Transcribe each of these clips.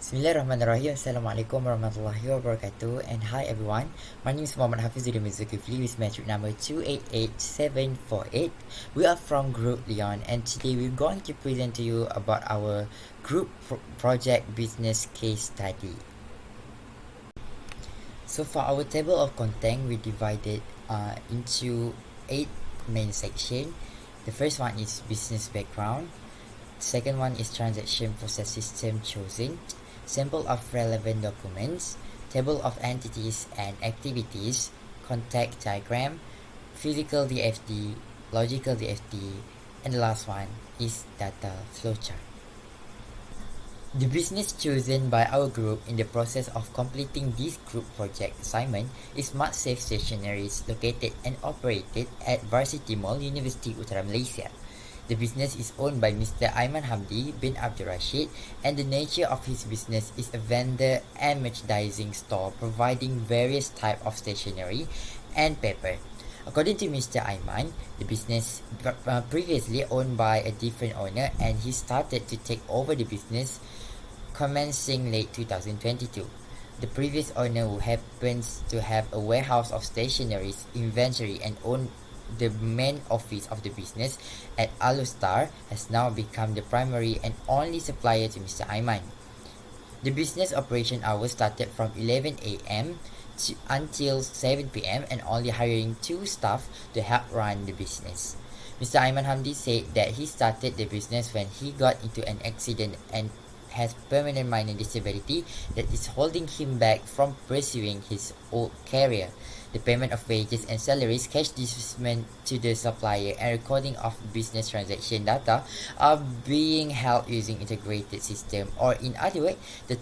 Bismillahirrahmanirrahim. Assalamualaikum warahmatullahi wabarakatuh. And hi everyone. My name is Muhammad Hafizuddin Mizukifli with metric number 288748. We are from Group Leon, and today we're going to present to you about our group project business case study. So for our table of content, we divided into 8 main sections. The first one is business background. Second one is transaction process system chosen, sample of relevant documents, table of entities and activities, contact diagram, physical DFD, logical DFD, and the last one is data flowchart. The business chosen by our group in the process of completing this group project assignment is Smart Safe Stationaries located and operated at Varsity Mall, University Utara Malaysia. The business is owned by Mr. Aiman Hamdi bin Abdul Rashid, and the nature of his business is a vendor and merchandising store providing various types of stationery and paper. According to Mr. Aiman, the business previously owned by a different owner, and he started to take over the business commencing late 2022. The previous owner, who happens to have a warehouse of stationery's inventory and own the main office of the business at Alustar, has now become the primary and only supplier to Mr. Aiman. The business operation hours started from 11 a.m. until 7 p.m. and only hiring 2 staff to help run the business. Mr. Aiman Hamdi said that he started the business when he got into an accident and has permanent minor disability that is holding him back from pursuing his old career. The payment of wages and salaries, cash disbursement to the supplier, and recording of business transaction data are being held using integrated system, or in other words, the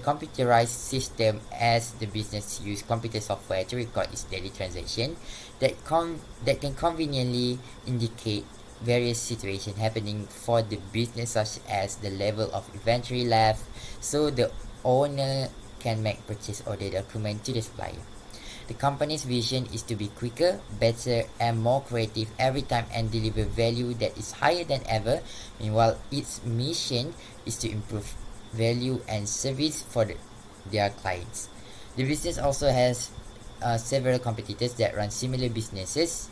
computerized system, as the business use computer software to record its daily transaction that can conveniently indicate various situations happening for the business, such as the level of inventory left, so the owner can make purchase order document to the supplier. The company's vision is to be quicker, better, and more creative every time and deliver value that is higher than ever. Meanwhile, its mission is to improve value and service for their clients. The business also has several competitors that run similar businesses,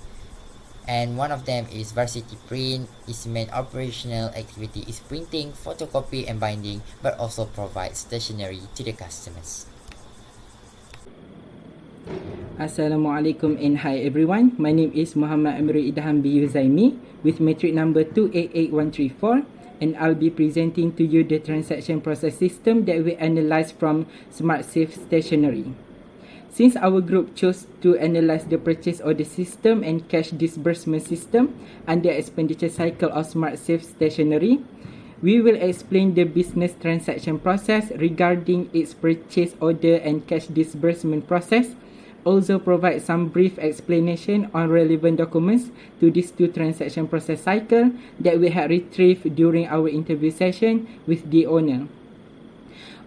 and one of them is Varsity Print. Its main operational activity is printing, photocopy, and binding, but also provides stationery to the customers. Assalamualaikum and hi everyone. My name is Muhammad Amri Idham B. Uzaimi with metric number 288134, and I'll be presenting to you the transaction process system that we analyze from Smart Safe Stationery. Since our group chose to analyze the purchase order system and cash disbursement system under expenditure cycle of Smart Safe Stationery, we will explain the business transaction process regarding its purchase order and cash disbursement process, also provide some brief explanation on relevant documents to these 2 transaction process cycle that we had retrieved during our interview session with the owner.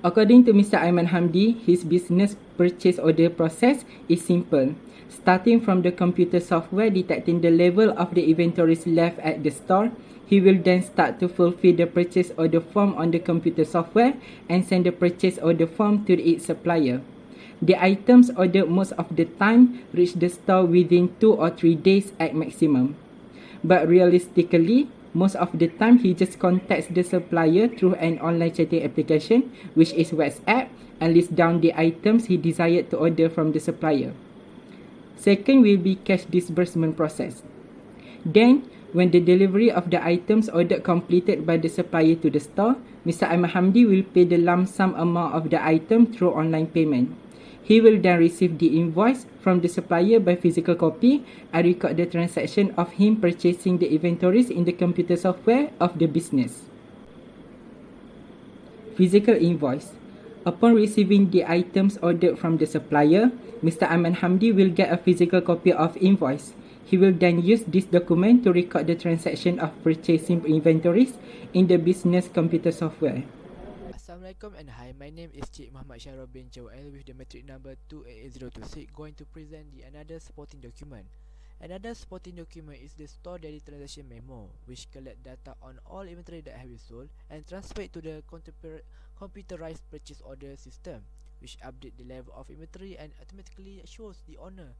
According to Mr. Aiman Hamdi, his business purchase order process is simple, starting from the computer software detecting the level of the inventories left at the store. He will then start to fulfill the purchase order form on the computer software and send the purchase order form to its supplier. The items ordered most of the time reach the store within 2 or 3 days at maximum. But realistically, most of the time he just contacts the supplier through an online chatting application, which is WhatsApp, and lists down the items he desired to order from the supplier. Second will be cash disbursement process. Then, when the delivery of the items ordered completed by the supplier to the store, Mr. Aiman Hamdi will pay the lump sum amount of the item through online payment. He will then receive the invoice from the supplier by physical copy and record the transaction of him purchasing the inventories in the computer software of the business. Physical invoice. Upon receiving the items ordered from the supplier, Mr. Aiman Hamdi will get a physical copy of invoice. He will then use this document to record the transaction of purchasing inventories in the business computer software. Assalamualaikum and hi, my name is Cik Muhammad Syarul bin Joel with the metric number 288026, going to present the another supporting document. Another supporting document is the store daily transaction memo, which collect data on all inventory that have been sold and transfer it to the computerized purchase order system, which update the level of inventory and automatically shows the owner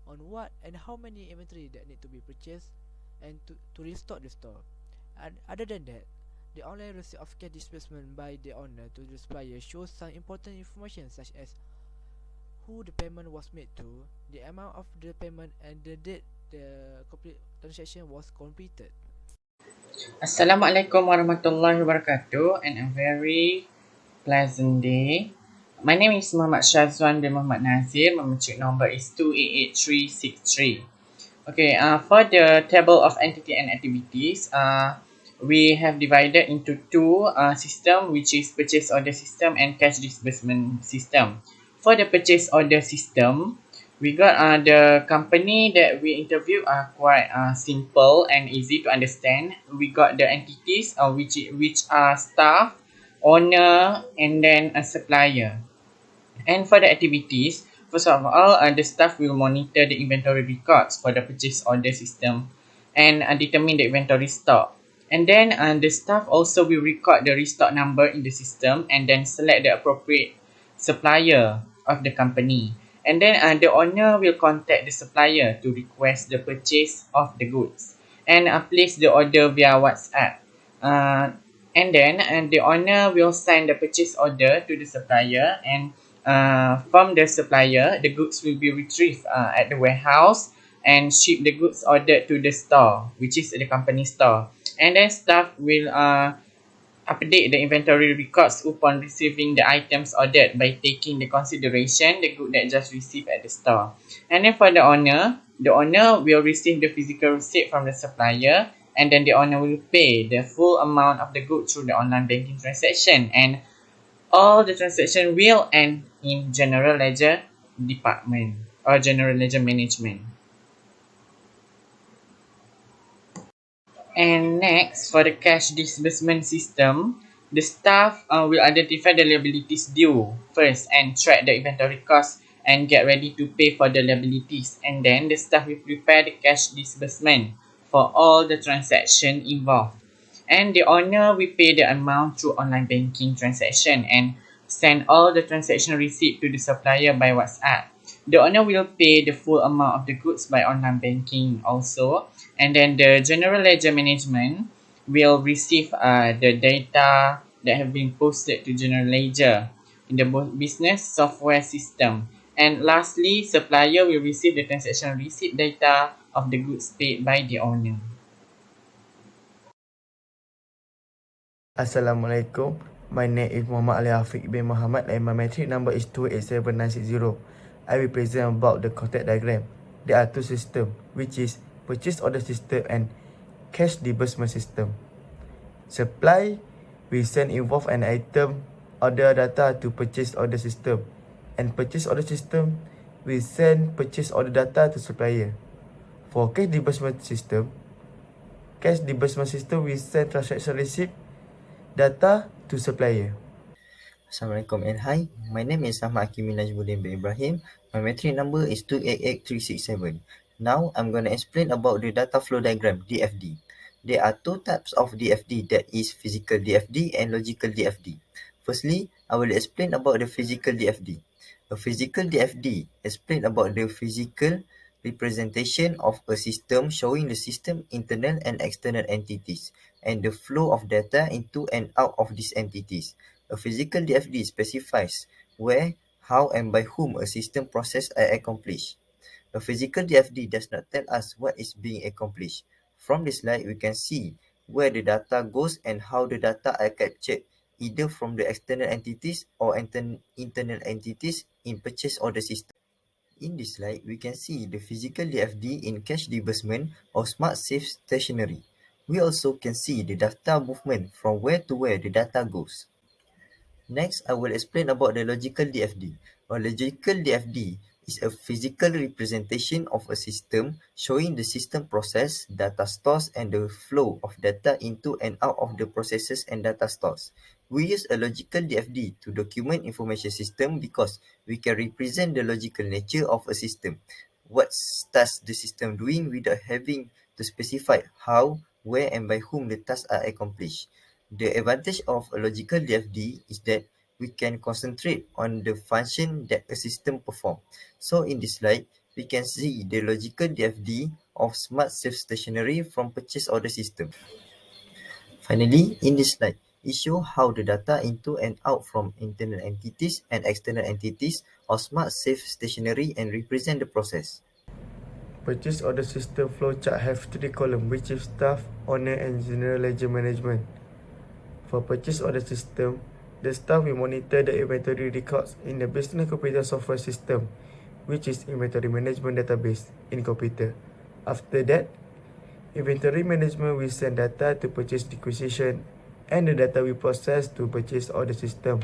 on what and how many inventory that need to be purchased and to restock the store. And other than that, the online receipt of cash disbursement by the owner to the supplier shows some important information such as who the payment was made to, the amount of the payment, and the date the complete transaction was completed. Assalamualaikum warahmatullahi wabarakatuh and a very pleasant day. My name is Muhammad Shazwan bin Muhammad Nazir. My matric number is 288363. Okay, for the table of entity and activities, we have divided into two system, which is purchase order system and cash disbursement system. For the purchase order system, we got the company that we interviewed are quite simple and easy to understand. We got the entities which are staff, owner, and then a supplier. And for the activities, first of all, the staff will monitor the inventory records for the purchase order system and determine the inventory stock. And then the staff also will record the restock number in the system and then select the appropriate supplier of the company. And then the owner will contact the supplier to request the purchase of the goods and place the order via WhatsApp. And then the owner will send the purchase order to the supplier, and from the supplier, the goods will be retrieved at the warehouse and ship the goods ordered to the store, which is the company store. And then staff will update the inventory records upon receiving the items ordered by taking the consideration the good that just received at the store. And then for the owner will receive the physical receipt from the supplier, and then the owner will pay the full amount of the goods through the online banking transaction, and all the transaction will end in general ledger department or general ledger management. And next, for the cash disbursement system, the staff will identify the liabilities due first and track the inventory cost and get ready to pay for the liabilities. And then the staff will prepare the cash disbursement for all the transaction involved. And the owner will pay the amount through online banking transaction and send all the transaction receipt to the supplier by WhatsApp. The owner will pay the full amount of the goods by online banking also. And then the general ledger management will receive the data that have been posted to general ledger in the business software system. And lastly, supplier will receive the transaction receipt data of the goods paid by the owner. Assalamualaikum. My name is Muhammad Ali Afiq bin Muhammad and my matric number is 287960. I will present about the contact diagram. There are two systems, which is purchase order system and cash disbursement system. Supply will send involve an item order data to purchase order system, and purchase order system will send purchase order data to supplier. For cash disbursement system will send transaction receipt data to supplier. Assalamualaikum and hi, my name is Ahmad Hakimi Najmuddin bin Ibrahim. My matric number is 288367. Now I'm going to explain about the data flow diagram, DFD. There are two types of DFD, that is physical DFD and logical DFD. Firstly, I will explain about the physical DFD. A physical DFD explain about the physical representation of a system showing the system internal and external entities and the flow of data into and out of these entities. A physical DFD specifies where, how, and by whom a system process are accomplished. A physical DFD does not tell us what is being accomplished. From this slide, we can see where the data goes and how the data are captured, either from the external entities or internal entities in purchase order system. In this slide, we can see the physical DFD in cash disbursement or smart safe stationery. We also can see the data movement from where to where the data goes. Next, I will explain about the logical DFD. A logical DFD is a physical representation of a system showing the system process, data stores, and the flow of data into and out of the processes and data stores. We use a logical DFD to document information system because we can represent the logical nature of a system. What does the system doing without having to specify how, where, and by whom the tasks are accomplished. The advantage of a logical DFD is that we can concentrate on the function that a system performs. So in this slide, we can see the logical DFD of Smart Safe Stationery from purchase order system. Finally, in this slide, it shows how the data into and out from internal entities and external entities of Smart Safe Stationery and represent the process. Purchase order system flowchart have 3 columns, which is staff, owner and general ledger management. For purchase order system, the staff will monitor the inventory records in the business computer software system, which is inventory management database in computer. After that, inventory management will send data to purchase requisition and the data will process to purchase order system.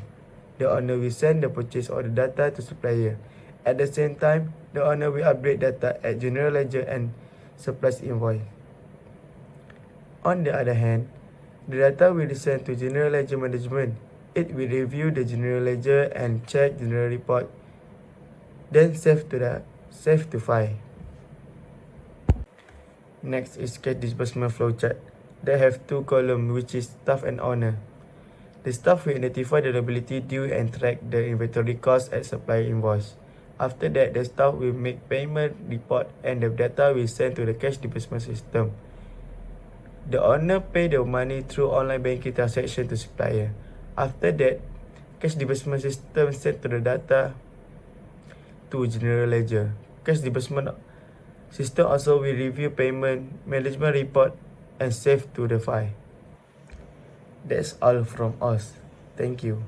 The owner will send the purchase order data to supplier. At the same time, the owner will update data at general ledger and supplies invoice. On the other hand, the data will be sent to general ledger management. It will review the general ledger and check general report, then save to file. Next is cash disbursement flowchart. They have 2 columns, which is staff and owner. The staff will identify the liability due and track the inventory cost at supplier invoice. After that, the staff will make payment report and the data will send to the cash disbursement system. The owner pay the money through online banking transaction to supplier. After that, cash disbursement system send to the data to general ledger. Cash disbursement system also will review payment management report and save to the file. That's all from us. Thank you.